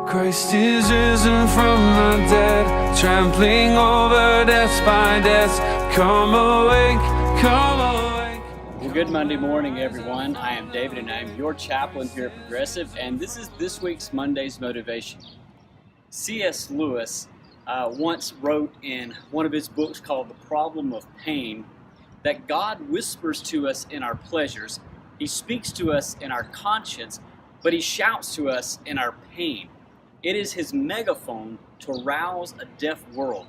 Christ is risen from the dead, trampling over death by death. Come awake, come awake. Well, good Monday morning, everyone. I am David, and I am your chaplain here at Progressive, and this is this week's Monday's Motivation. C.S. Lewis once wrote in one of his books called The Problem of Pain that God whispers to us in our pleasures, He speaks to us in our conscience, but He shouts to us in our pain. It is His megaphone to rouse a deaf world.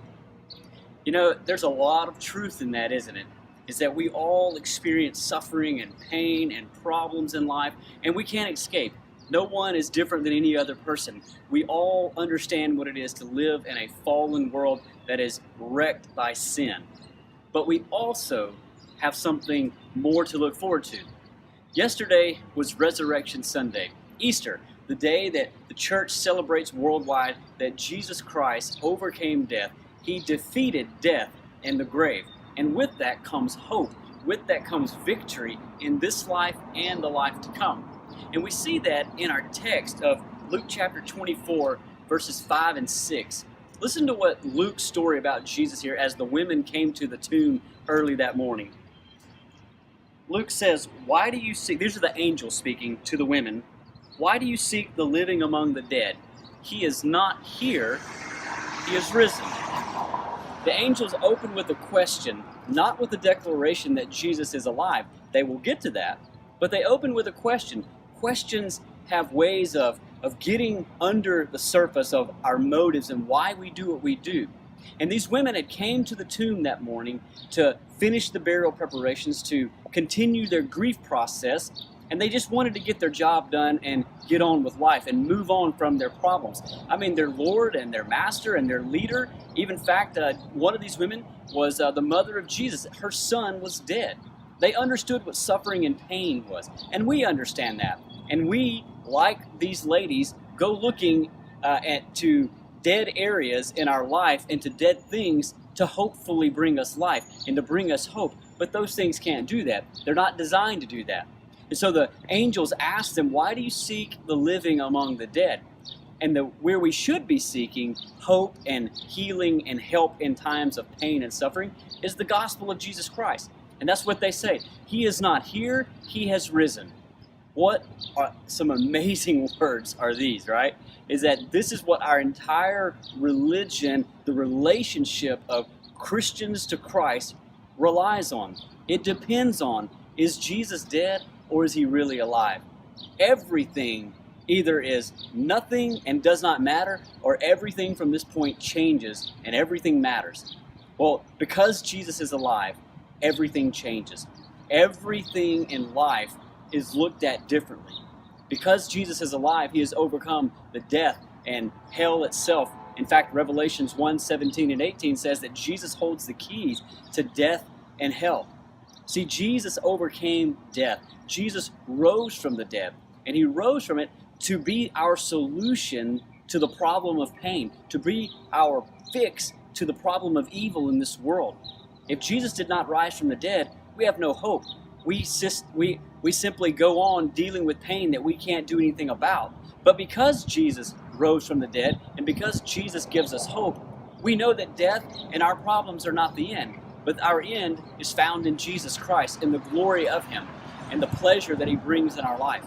You know, there's a lot of truth in that, isn't it? Is that we all experience suffering and pain and problems in life, and we can't escape. No one is different than any other person. We all understand what it is to live in a fallen world that is wrecked by sin. But we also have something more to look forward to. Yesterday was Resurrection Sunday, Easter, the day that the church celebrates worldwide that Jesus Christ overcame death. He defeated death and the grave. And with that comes hope. With that comes victory in this life and the life to come. And we see that in our text of Luke chapter 24, verses 5 and 6. Listen to what Luke's story about Jesus here as the women came to the tomb early that morning. Luke says, "Why do you seek," these are the angels speaking to the women, "Why do you seek the living among the dead? He is not here, He is risen." The angels open with a question, not with a declaration that Jesus is alive. They will get to that, but they open with a question. Questions have ways of getting under the surface of our motives and why we do what we do. And these women had came to the tomb that morning to finish the burial preparations, to continue their grief process, and they just wanted to get their job done and get on with life and move on from their problems. I mean, their Lord and their Master and their leader, even in fact, one of these women was the mother of Jesus. Her son was dead. They understood what suffering and pain was, and we understand that. And we, like these ladies, go looking to dead areas in our life and to dead things to hopefully bring us life and to bring us hope. But those things can't do that. They're not designed to do that. And so the angels asked them, "Why do you seek the living among the dead?" And where we should be seeking hope and healing and help in times of pain and suffering is the gospel of Jesus Christ. And that's what they say. He is not here, He has risen. What are some amazing words are these, right? Is that this is what our entire religion, the relationship of Christians to Christ relies on. It depends on, is Jesus dead or is He really alive? Everything either is nothing and does not matter, or everything from this point changes and everything matters. Well, because Jesus is alive, everything changes. Everything in life is looked at differently. Because Jesus is alive, He has overcome the death and hell itself. In fact, Revelations 1:17 and 18 says that Jesus holds the keys to death and hell. See, Jesus overcame death. Jesus rose from the dead, and He rose from it to be our solution to the problem of pain, to be our fix to the problem of evil in this world. If Jesus did not rise from the dead, we have no hope. We simply go on dealing with pain that we can't do anything about. But because Jesus rose from the dead, and because Jesus gives us hope, we know that death and our problems are not the end. But our end is found in Jesus Christ, in the glory of Him, and the pleasure that He brings in our life.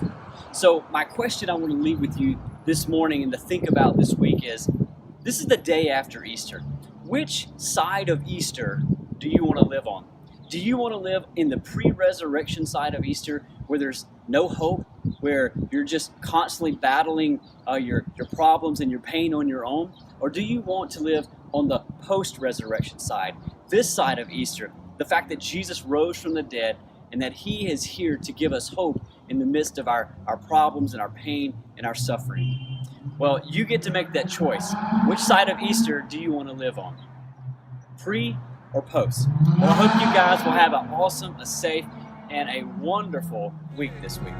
So my question I want to leave with you this morning and to think about this week is, this is the day after Easter. Which side of Easter do you want to live on? Do you want to live in the pre-resurrection side of Easter where there's no hope, where you're just constantly battling your problems and your pain on your own? Or do you want to live on the post-resurrection side, this side of Easter, the fact that Jesus rose from the dead and that He is here to give us hope in the midst of our problems and our pain and our suffering? Well, you get to make that choice. Which side of Easter do you want to live on? Pre or post? Well, I hope you guys will have an awesome, a safe, and a wonderful week this week.